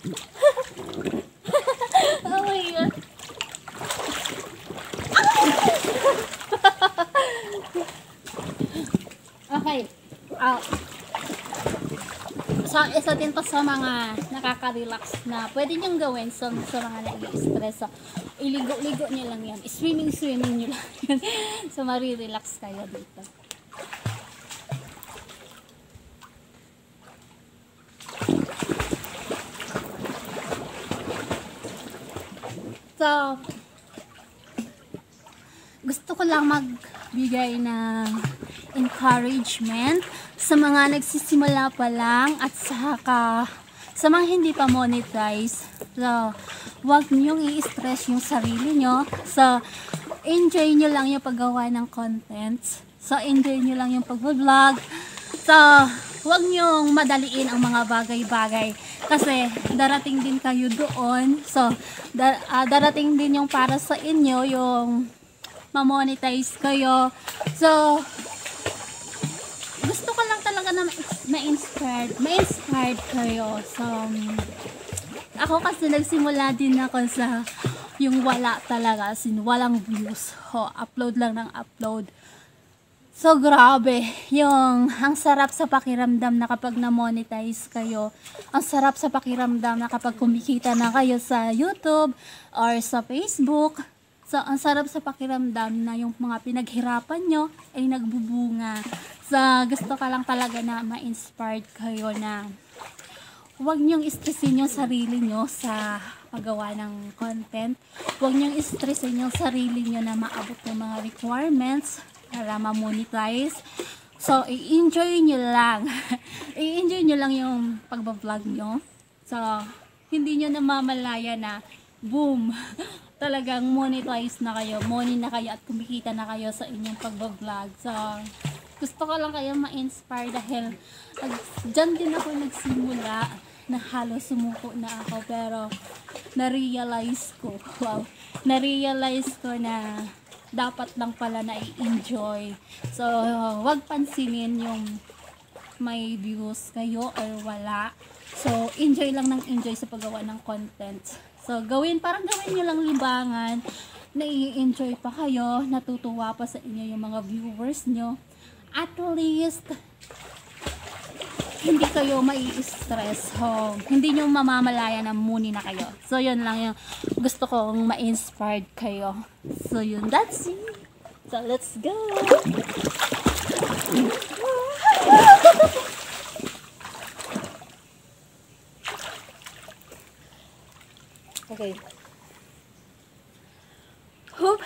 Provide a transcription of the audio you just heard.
Oh my God. Okay. So, isa din to sa mga nakaka-relax na pwede nyong gawin sa mga nai-stress. So, iligo-ligo nyo lang yan. Swimming nyo lang yan. So, mari-relax kayo dito. So, gusto ko lang magbigay ng encouragement sa mga nagsisimula pa lang at sa mga hindi pa monetize. So, huwag niyong i-stress yung sarili nyo. So, enjoy nyo lang yung paggawa ng contents. So, enjoy nyo lang yung pag-vlog. So, huwag nyong madaliin ang mga bagay-bagay. Kasi, darating din kayo doon. So, darating din yung para sa inyo, yung ma-monetize kayo. So, gusto ko lang talaga na ma-inspired kayo. So, ako kasi nagsimula din ako sa yung wala talaga, walang views. Upload lang ng upload. So, grabe. Ang sarap sa pakiramdam na kapag na-monetize kayo. Ang sarap sa pakiramdam na kapag kumikita na kayo sa YouTube or sa Facebook. So, ang sarap sa pakiramdam na yung mga pinaghirapan nyo ay nagbubunga. So, gusto ka lang talaga na ma-inspired kayo na huwag nyong stressin yung sarili nyo sa paggawa ng content. Huwag nyong stressin yung sarili nyo na maabot ng mga requirements para ma-monetize. So, i-enjoy nyo lang. I-enjoy nyo lang yung pagbablog nyo. So, hindi nyo namamalaya na boom! Talagang monetize na kayo. Money na kayo at kumikita na kayo sa inyong pagbablog. So, gusto ko lang kayo ma-inspire dahil dyan din ako nagsimula na halos sumuko na ako. Pero, na-realize ko na dapat lang pala na i-enjoy. So, wag pansinin yung may views kayo or wala. So, enjoy lang ng enjoy sa paggawa ng content. So, parang gawin nyo lang libangan, na i-enjoy pa kayo, natutuwa pa sa inyo yung mga viewers nyo. At least, hindi kayo mai-stress. Hindi nyo mamamalaya na muni na kayo. So, yun lang yung gusto kong ma-inspired kayo. So, yun. That's it. So, let's go! Okay. Hope